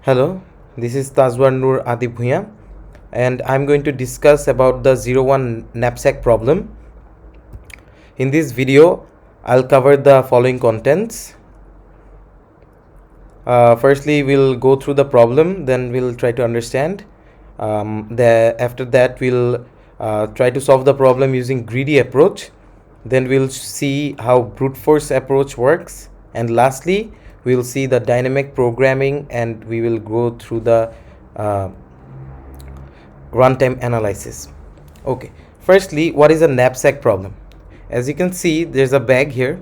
Hello, this is Tazwar Nur Adi Bhuya, and I'm going to discuss about the 01 knapsack problem. In this video, I'll cover the following contents. Firstly, we'll go through the problem, then we'll try to understand. After that, we'll try to solve the problem using greedy approach. Then we'll see how brute force approach works, and lastly, we'll see the dynamic programming, and we will go through the runtime analysis. Okay, firstly, what is a knapsack problem? As you can see, there's a bag here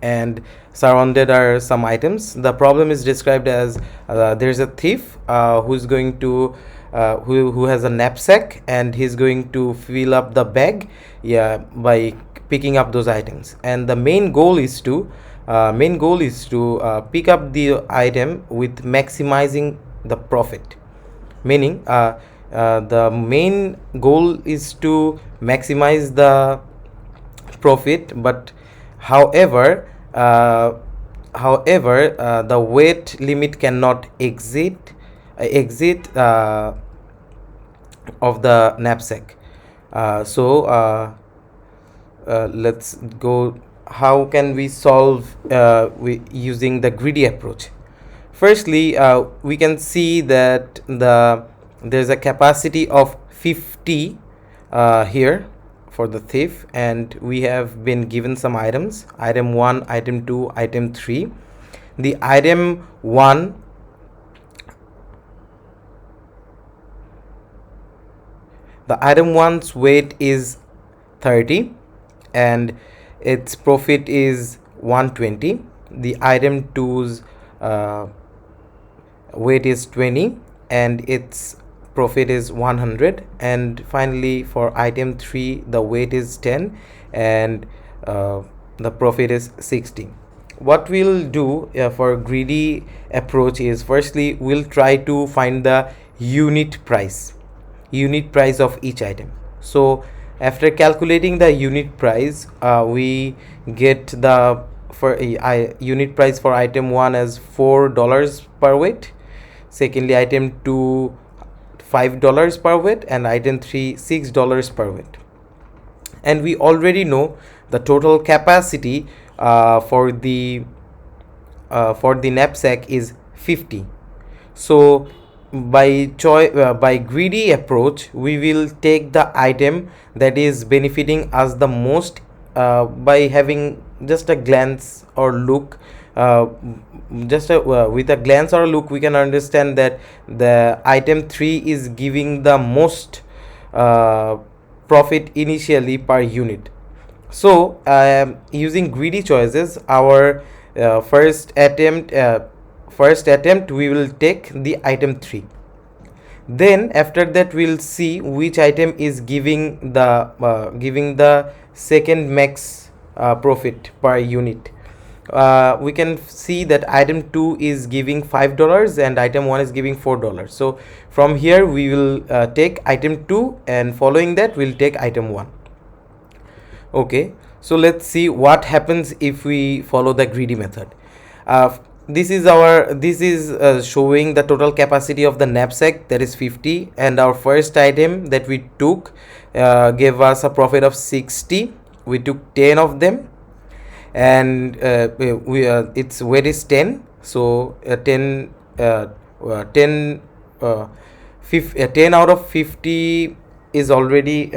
and surrounded are some items. The problem is described as there's a thief who's going to who has a knapsack, and he's going to fill up the bag by picking up those items, and the main goal is to pick up the item with maximizing the profit, meaning the main goal is to maximize the profit, but however the weight limit cannot exit of the knapsack. Let's go. How can we solve using the greedy approach? Firstly, we can see that there's a capacity of 50 here for the thief, and we have been given some items: item 1, item 2, item 3. The item 1 the item 1's weight is 30 and its profit is 120. The item 2's weight is 20 and its profit is 100. And finally, for item 3, the weight is 10 and the profit is 60. What we'll do for greedy approach is, firstly, we'll try to find the unit price of each item. So after calculating the unit price, we get the unit price for item 1 as $4 per weight. Secondly, item 2 $5 per weight, and item 3 $6 per weight. And we already know the total capacity for the knapsack is 50. So by greedy approach, we will take the item that is benefiting us the most by having just a glance or look. With a glance or a look, we can understand that the item 3 is giving the most profit initially per unit. So using greedy choices, our first attempt we will take the item 3. Then after that, we'll see which item is giving the second max profit per unit. We can see that item 2 is giving $5 and item 1 is giving $4. So from here we will take item 2, and following that we'll take item 1. Okay, so let's see what happens if we follow the greedy method. This is showing the total capacity of the knapsack, that is 50, and our first item that we took gave us a profit of 60. We took 10 of them, and its weight is 10. So 10 out of 50 is already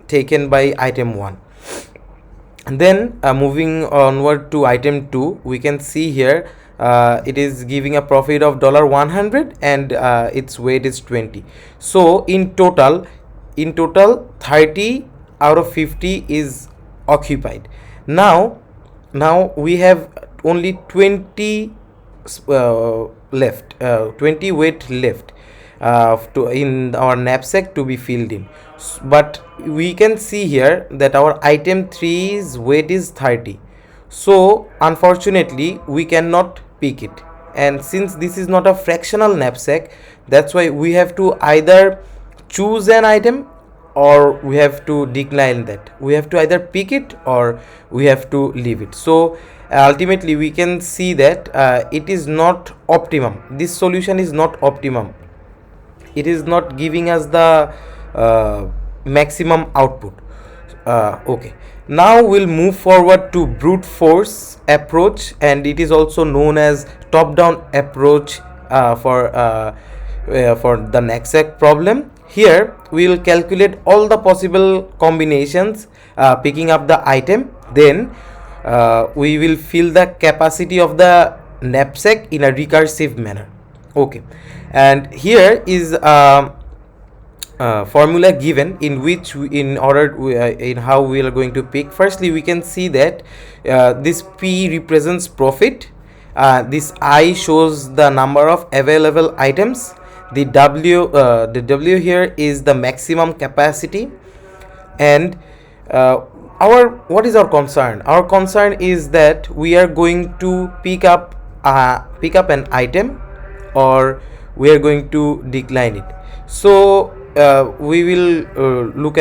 taken by item 1. And then moving onward to item 2, we can see here it is giving a profit of $100 and its weight is 20. So in total 30 out of 50 is occupied. Now we have only 20 left, 20 weight left in our knapsack to be filled in. But we can see here that our item 3's weight is 30. So unfortunately we cannot pick it, and since this is not a fractional knapsack, that's why we have to either choose an item or we have to decline that. We have to either pick it or we have to leave it. So ultimately we can see that it is not optimum. This solution is not optimum. It is not giving us the maximum output. Okay, now we'll move forward to brute force approach, and it is also known as top down approach for the knapsack problem. Here we will calculate all the possible combinations picking up the item, then we will fill the capacity of the knapsack in a recursive manner. Okay, and here is formula given in which in how we are going to pick. Firstly, we can see that this P represents profit, this I shows the number of available items, the W here is the maximum capacity, and what is our concern? Our concern is that we are going to pick up an item, or we are going to decline it. So we will look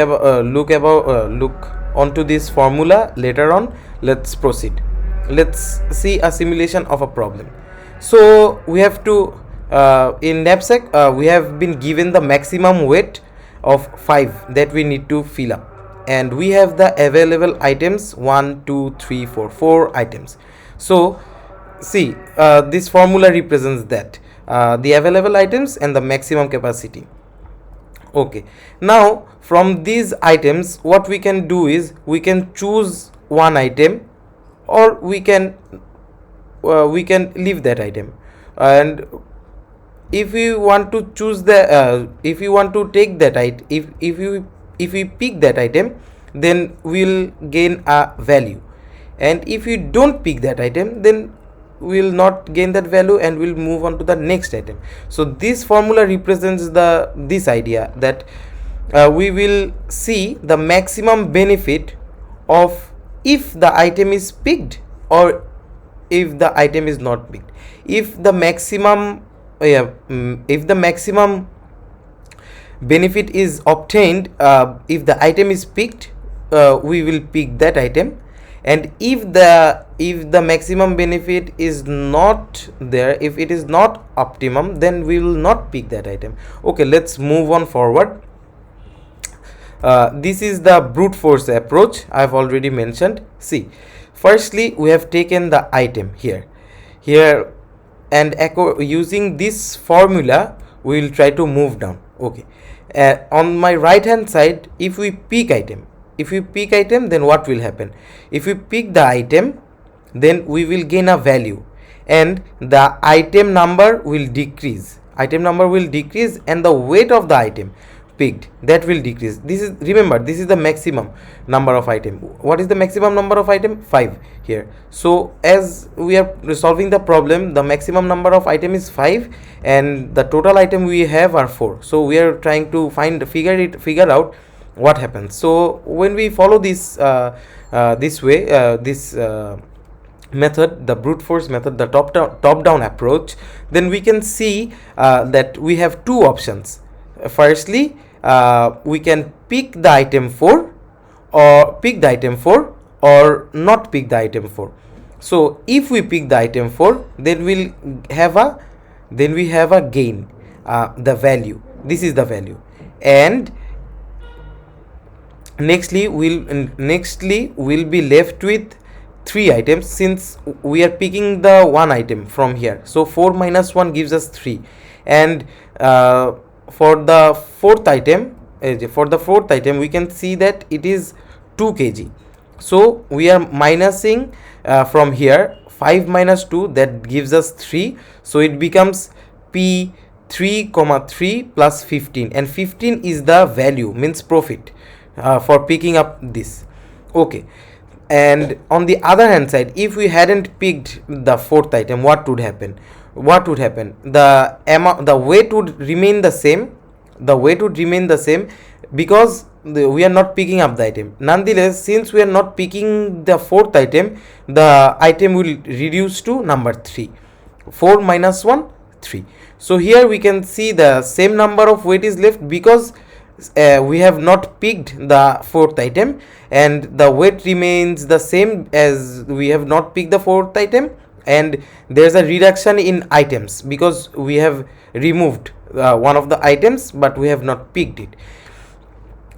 onto this formula later on. Let's proceed. Let's see a simulation of a problem. So we have to in knapsack we have been given the maximum weight of 5 that we need to fill up, and we have the available items 1 2 3 4 items. So see, this formula represents that the available items and the maximum capacity. Okay, now from these items what we can do is we can choose one item, or we can leave that item. And if we want to choose the if you want to take that item, if we pick that item, then we'll gain a value, and if you don't pick that item, then we will not gain that value, and we'll move on to the next item. So this formula represents this idea that we will see the maximum benefit of if the item is picked or if the item is not picked. If the maximum benefit is obtained if the item is picked, we will pick that item, and if the maximum benefit is not there, if it is not optimum, then we will not pick that item. Okay, let's move on forward. This is the brute force approach I have already mentioned. See, firstly we have taken the item here, and using this formula we will try to move down. Okay, on my right hand side, if we pick item, then what will happen? If we pick the item, then we will gain a value, and the item number will decrease, and the weight of the item picked, that will decrease. Remember, this is the maximum number of item. What is the maximum number of item? 5 here. So as we are solving the problem, the maximum number of item is 5 and the total item we have are 4. So we are trying to figure out what happens. So when we follow this method, the brute force method, the top down approach, then we can see that we have two options. Firstly, we can pick the item 4 or not pick the item 4. So if we pick the item 4, then we have a gain, the value. This is the value, and nextly we'll be left with 3 items, since we are picking the one item from here. So 4 minus 1 gives us 3, and for the fourth item we can see that it is 2 kg. So we are minusing from here 5 minus 2, that gives us 3. So it becomes P 3, plus 15, and 15 is the value, means profit for picking up this. Okay, and on the other hand side, if we hadn't picked the fourth item, what would happen? The weight would remain the same, because we are not picking up the item. Nonetheless, since we are not picking the fourth item, the item will reduce to number 3. 4 minus 1, 3. So here we can see the same number of weight is left, because we have not picked the fourth item, and the weight remains the same as we have not picked the fourth item, and there's a reduction in items because we have removed one of the items but we have not picked it.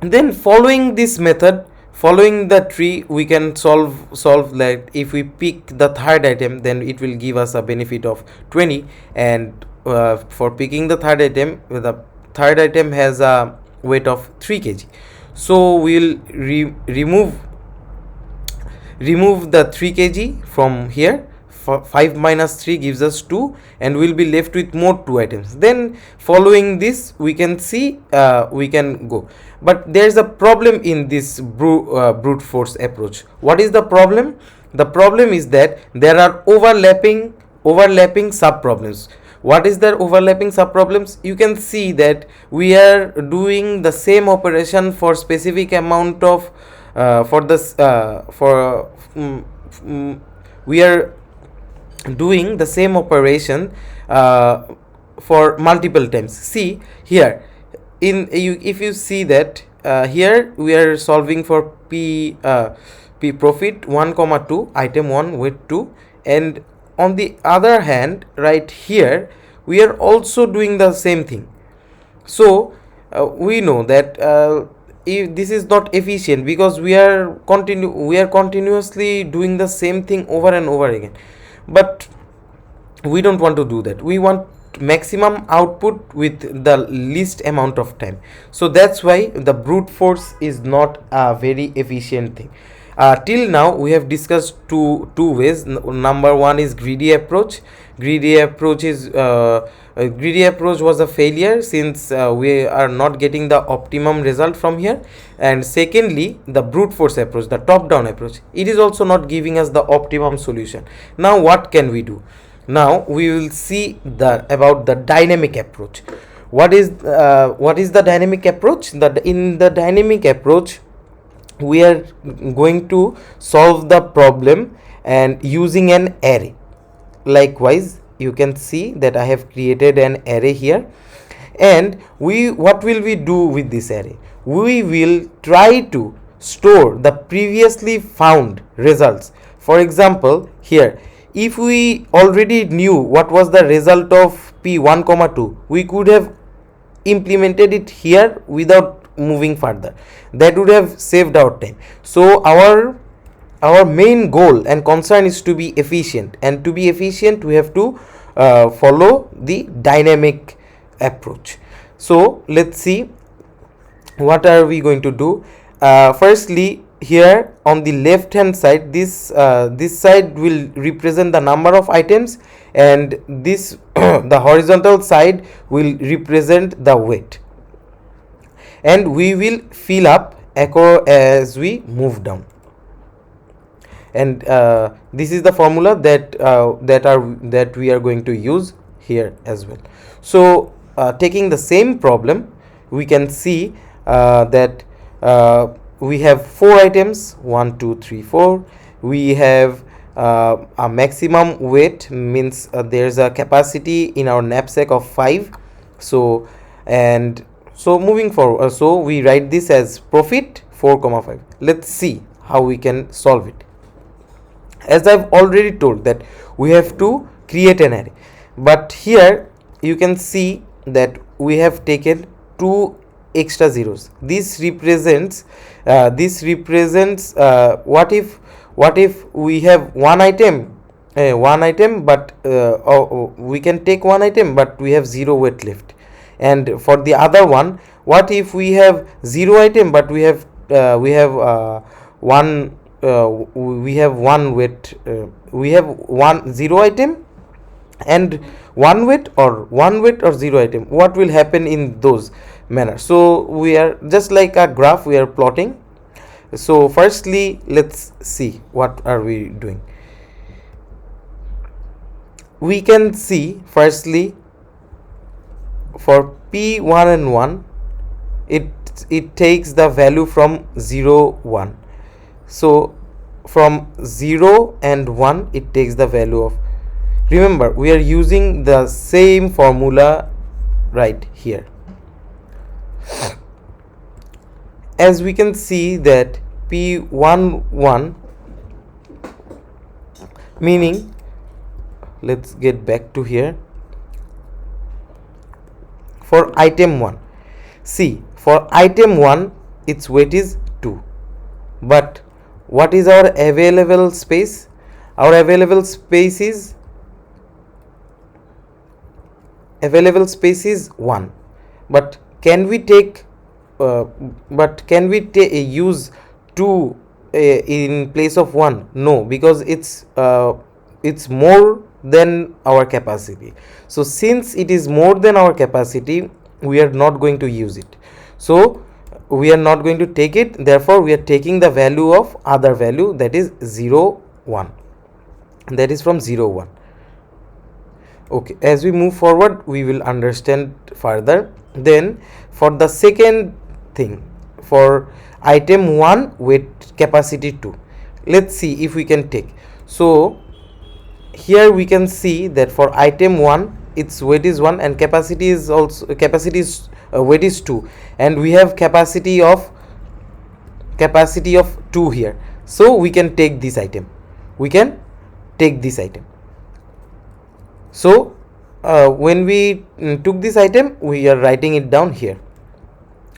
And then following this method, following the tree, we can solve like if we pick the third item, then it will give us a benefit of 20. And for picking the third item has a weight of 3 kg, so we'll remove the 3 kg from here. 5 minus 3 gives us 2, and we'll be left with more 2 items. Then following this, we can see we can go, but there's a problem in this brute force approach. What is the problem? The problem is that there are overlapping sub problems. What is the overlapping sub problems? You can see that we are doing the same operation for specific amount of we are doing the same operation for multiple times. See here, if you see that here we are solving for p profit 1 comma 2, item 1 weight 2, and on the other hand right here we are also doing the same thing. So we know that if this is not efficient because we are continuously doing the same thing over and over again, but we don't want to do that. We want maximum output with the least amount of time. So that's why the brute force is not a very efficient thing. Till now we have discussed two ways. Number one is greedy approach. Greedy approach was a failure since we are not getting the optimum result from here. And secondly, the brute force approach, the top down approach, it is also not giving us the optimum solution. Now what can we do? Now we will see about the dynamic approach. What is the dynamic approach? In the dynamic approach, we are going to solve the problem and using an array. Likewise, you can see that I have created an array here, and what will we do with this array? We will try to store the previously found results. For example, here if we already knew what was the result of p1 comma 2, we could have implemented it here without moving further. That would have saved our time. So our main goal and concern is to be efficient, and to be efficient we have to follow the dynamic approach. So let's see what are we going to do. Firstly, here on the left hand side, this side will represent the number of items, and this the horizontal side will represent the weight, and we will fill up as we move down. And this is the formula that we are going to use here as well. So taking the same problem, we can see that we have 4 items, 1 2 3 4. We have a maximum weight, means there's a capacity in our knapsack of 5. So moving forward, so we write this as profit 4,5. Let's see how we can solve it. As I've already told that we have to create an array, but here you can see that we have taken 2 extra zeros. This represents what if we have one item, but we can take one item but we have 0 weight left. And for the other one, what if we have 0 item but we have one weight, we have 0 item and 1 weight or 0 item. What will happen in those manner? So we are just like a graph we are plotting. So firstly, let's see what are we doing. We can see firstly for p1 and 1, it takes the value from 0 1. So from 0 and 1 it takes the value of, remember we are using the same formula right here. as we can see that P11, meaning, let's get back to here. For item 1, see, for item 1 its weight is 2, but what is our available space? Our available space is 1, but can we take use 2 in place of 1? No, because it's more than our capacity. So since it is more than our capacity, we are not going to use it. So we are not going to take it, therefore we are taking the value of other value, that is 0 1, that is from 0 1. Okay, as we move forward we will understand further. Then for the second thing, for item 1 weight capacity 2, let's see if we can take. So here we can see that for item 1 its weight is 1 and capacity is weight is 2, and we have capacity of 2 here. So we can take this item, so when we took this item, we are writing it down here.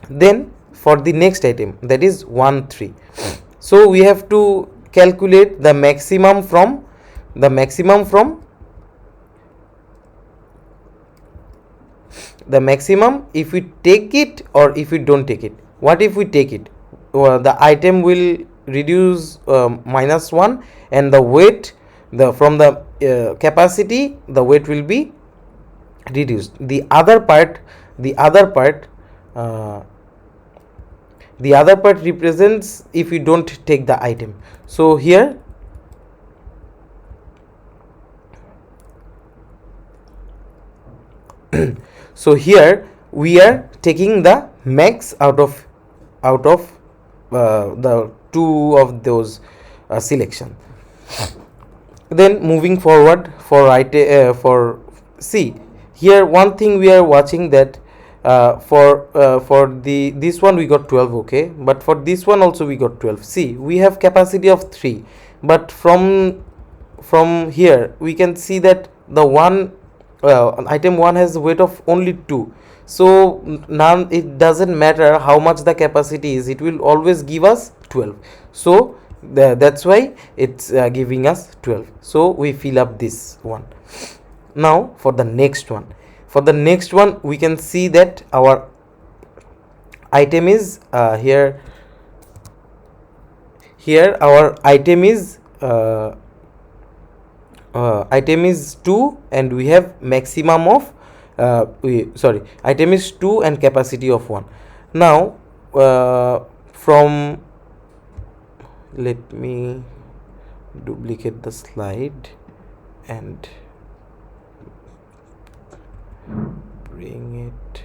Then for the next item, that is 1 3, so we have to calculate the maximum from if we take it or if we don't take it. What if we take it? The item will reduce -1, and the weight from the capacity, the weight will be reduced. The other part represents if we don't take the item. So here we are taking the max out of the two of those selection. Then moving forward, for see here, one thing we are watching that for this one we got 12, okay, but for this one also we got 12. See, we have capacity of 3, but from here we can see that the item 1 has weight of only 2. So now it doesn't matter how much the capacity is, it will always give us 12. So that's why it's giving us 12. So we fill up this one. Now for the next one, we can see that our item is here our item is 2, and we have maximum of item is 2 and capacity of 1. Now let me duplicate the slide and bring it.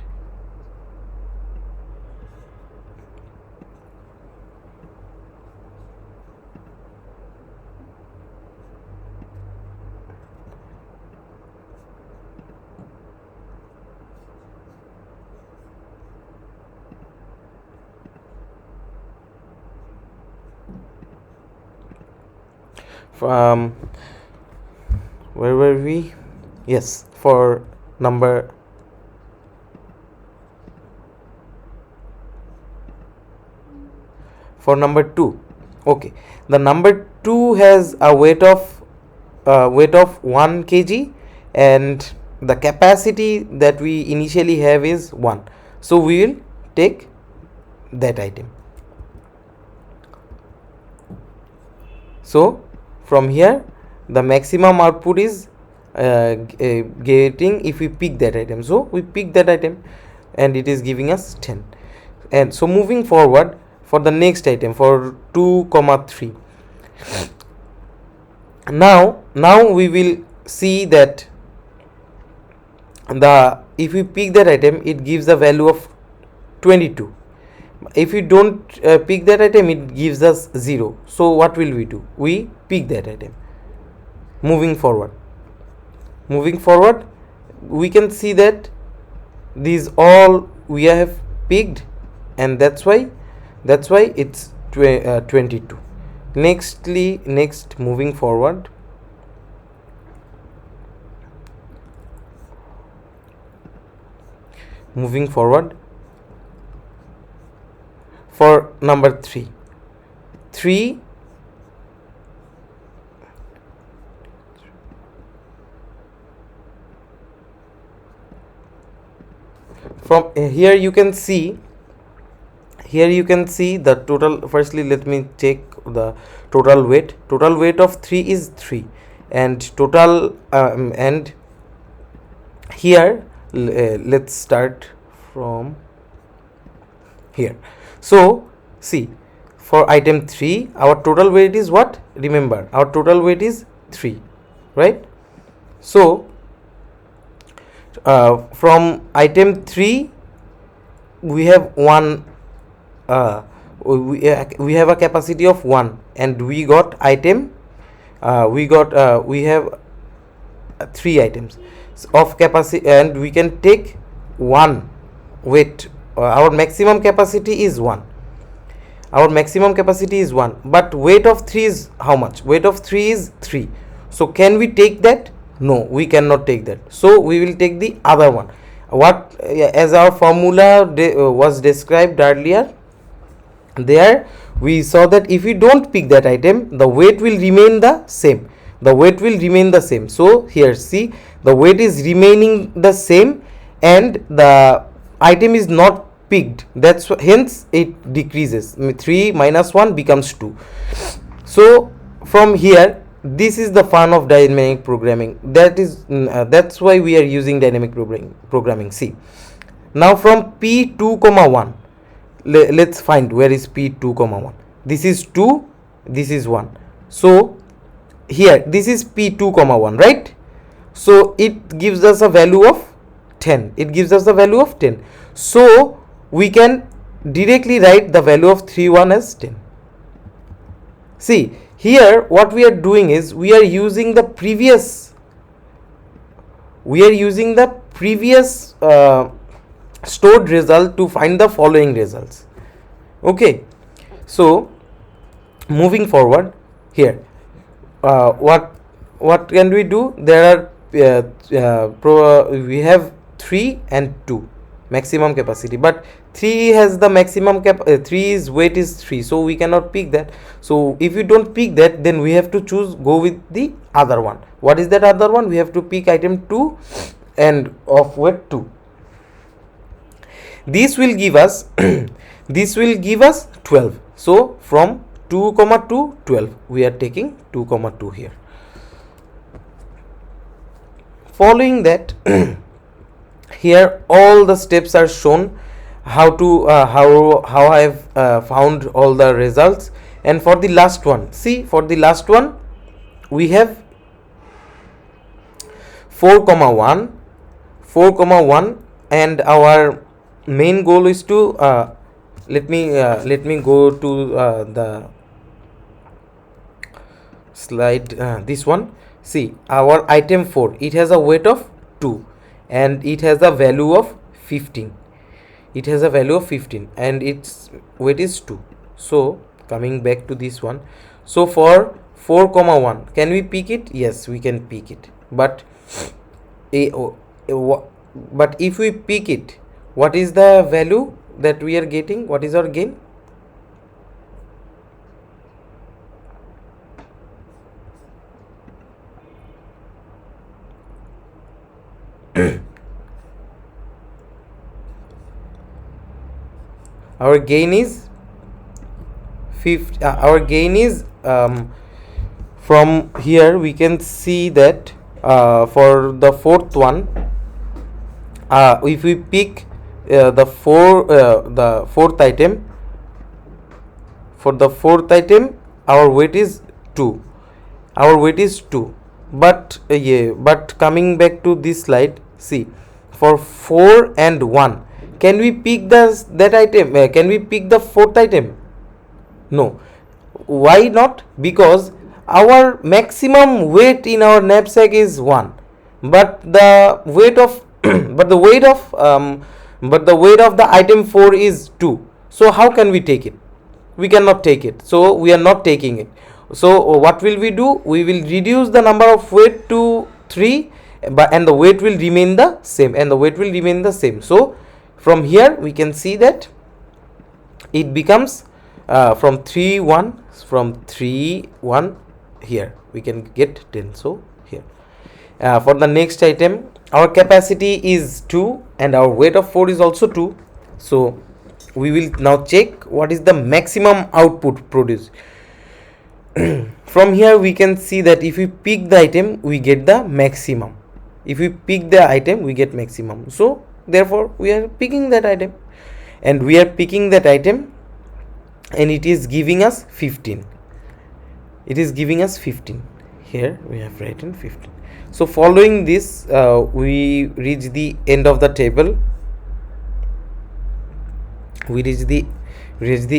Where were we? Yes, for number for number 2. Okay, the number 2 has a weight of 1 kg, and the capacity that we initially have is 1. So we will take that item. So from here the maximum output is getting if we pick that item. So we pick that item and it is giving us 10. And so moving forward, for the next item, for 2, 3, now we will see that if we pick that item, it gives a value of 22. If we don't pick that item, it gives us 0. So what will we do? We pick that item. Moving forward, we can see that these all we have picked, and that's why That's why it's 22. Next, moving forward, for number 3, from here you can see the total. Firstly, let me check the total weight. Total weight of 3 is 3, and total and here let's start from here. So see, for item 3 our total weight is what? Remember, our total weight is 3, right? So from item 3 we have one we have a capacity of 1, and we got item we have 3 items of capacity, and we can take 1 weight. Our maximum capacity is 1. But weight of 3 is how much? Weight of 3 is 3. So can we take that? No, we cannot take that. So we will take the other one. What as our formula was described earlier, there we saw that if we don't pick that item, the weight will remain the same. So here see, the weight is remaining the same and the item is not picked. That's hence it decreases. 3 minus 1 becomes 2. So from here, this is the fun of dynamic programming. That's why we are using dynamic programming. See, now from P2, 1, let's find where is P2, 1. This is 2, this is 1. So here this is P2, 1, right? So it gives us a value of 10. So we can directly write the value of 31 as 10. See, here what we are doing is we are using the previous stored result to find the following results. Okay, so moving forward here, what can we do? There are we have 3 and 2 maximum capacity, but 3 has the maximum 3's weight is 3, so we cannot pick that. So if you don't pick that, then we have to go with the other one. What is that other one? We have to pick item 2 and of weight 2. This will give us 12. So from 2, 2, 12, we are taking 2, 2 here. Following that, here all the steps are shown, how I have found all the results. And for the last one, see, for the last one we have 4, 1, and our main goal is to let me go to the slide, this one. See, our item 4, it has a weight of 2 and it has a value of 15. And its weight is 2. So coming back to this one, so for 4, 1, can we pick it? Yes, we can pick it. But if we pick it, what is the value that we are getting? What is our gain? Our gain is 50. Our gain is from here we can see that for the fourth one, if we pick the fourth item, for the fourth item our weight is 2. But but coming back to this slide, see, for 4 and 1, can we pick that item? Can we pick the fourth item? No. Why not? Because our maximum weight in our knapsack is 1, but the weight of but the weight of the item 4 is 2. So how can we take it? we cannot take it, so we are not taking it. So what will we do? We will reduce the number of weight to 3, but and the weight will remain the same, so from here we can see that it becomes from 3 1 here we can get 10. So here for the next item, our capacity is 2 and our weight of 4 is also 2. So we will now check what is the maximum output produced. From here we can see that if we pick the item, we get the maximum. If we pick the item, we get maximum. So therefore we are picking that item, and we are picking that item, and it is giving us 15. It is giving us 15. Here we have written 15. So following this, we reach the end of the table. We reach the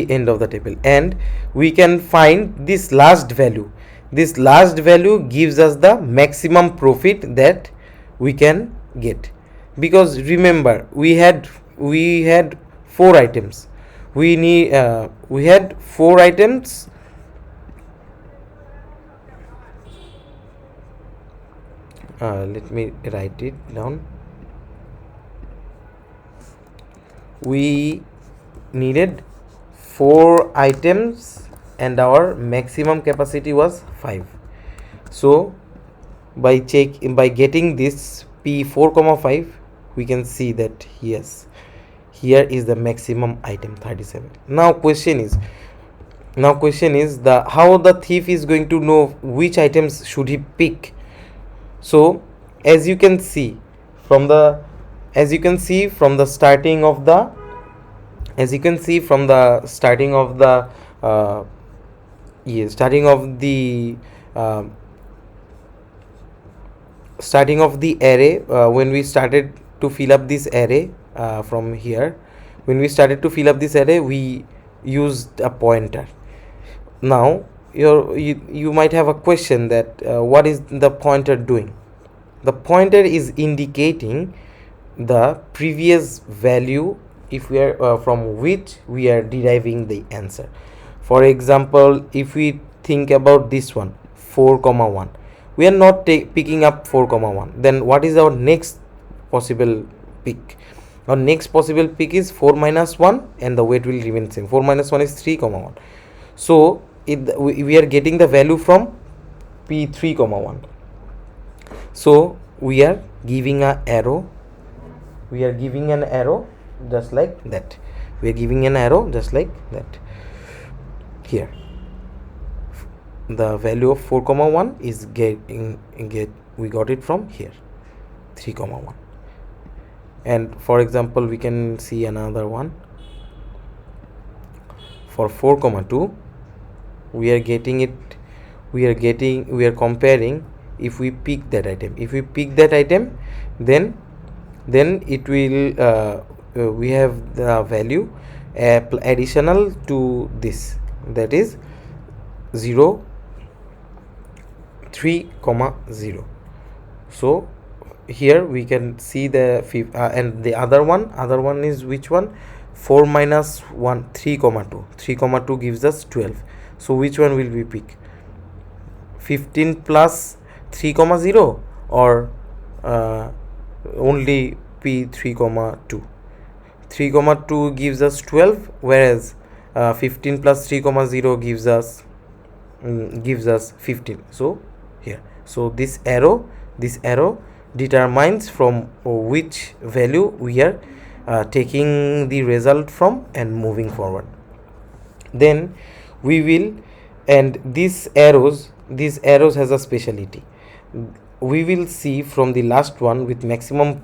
end of the table, and we can find this last value. This last value gives us the maximum profit that we can get, because remember we had 4 items. We had 4 items. Let me write it down. We needed 4 items and our maximum capacity was 5. So by getting this P4,5, we can see that yes, here is the maximum item 37. Now question is the how the thief is going to know which items should he pick. So as you can see from the starting of the starting of the array, when we started to fill up this array, from here when we started to fill up this array, we used a pointer. Now you might have a question that what is the pointer doing? The pointer is indicating the previous value, if we are from which we are deriving the answer. For example, if we think about this one 4,1, we are not picking up 4,1, then what is our next possible pick? Our next possible pick is 4 minus 1, and the weight will remain same. 4 minus 1 is 3,1. So we are getting the value from P3,1. So we are giving an arrow. Just like that. Here the value of 4,1 is we got it from here 3,1. And for example, we can see another one for 4,2. we are comparing. If we pick that item, then it will we have the value additional to this, that is 0 3,0. So here we can see the and the other one is which one? 4 minus 1 3,2. 3,2 gives us 12. So which one will we pick? 15 plus 3,0 or only P3,2? 3,2 gives us 12, whereas 15 plus 3,0 gives us 15. So here, so this arrow determines from which value we are taking the result from and moving forward. Then we will, and these arrows has a speciality. We will see from the last one with maximum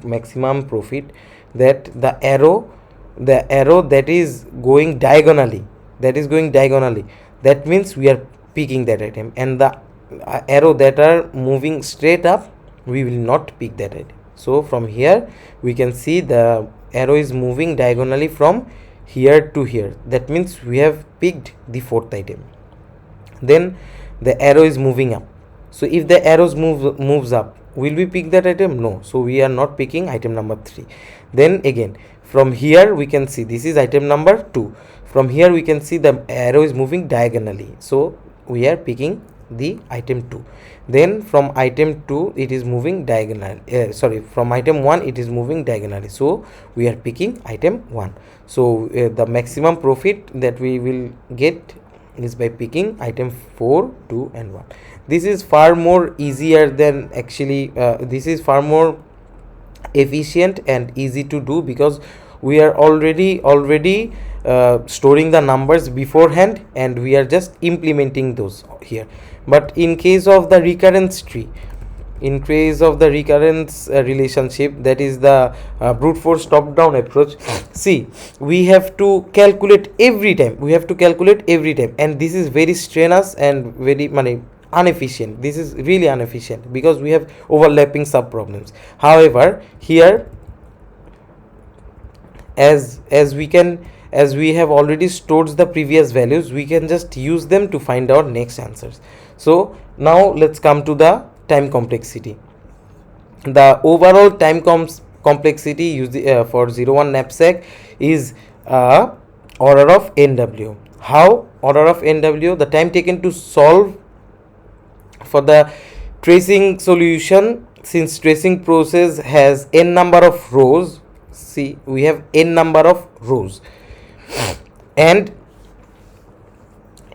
profit that the arrow that is going diagonally, that means we are picking that item, and the arrow that are moving straight up, we will not pick that item. So from here we can see the arrow is moving diagonally from here to here, that means we have picked the 4th item. Then the arrow is moving up. So if the arrows moves up, will we pick that item? No, so we are not picking item number 3. Then again, from here we can see this is item number 2. From here we can see the arrow is moving diagonally, so we are picking the item 2. Then from item 2 it is moving diagonal, from item 1 it is moving diagonally, so we are picking item 1. So the maximum profit that we will get is by picking item 4, 2 and 1. This is far more easier than actually this is far more efficient and easy to do, because we are already storing the numbers beforehand and we are just implementing those here. But in case of the recurrence tree, in case of the recurrence relationship, that is the brute force top down approach, see, we have to calculate every time, and this is very strenuous and very inefficient. This is really inefficient because we have overlapping sub problems. However, here as we have already stored the previous values, we can just use them to find our next answers. So now let's come to the time complexity. The overall time complexity used for 01 knapsack is order of NW. How? Order of NW, the time taken to solve for the tracing solution. Since tracing process has n number of rows, see, we have n number of rows, and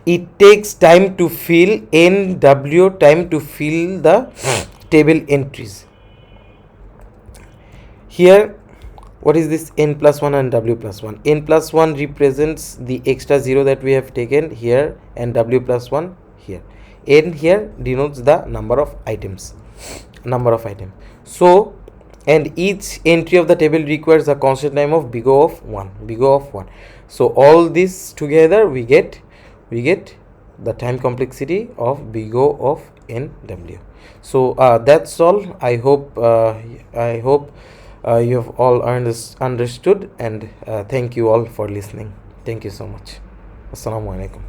it takes time to fill NW, time to fill the table entries. Here, what is this n plus 1 and w plus 1? N plus 1 represents the extra 0 that we have taken here, and w plus 1 here. N here denotes the number of items. So, and each entry of the table requires a constant time of big O of 1. So all this together we get the time complexity of big O of NW. So that's all. I hope you have all understood, and thank you all for listening. Thank you so much. Assalamu alaikum.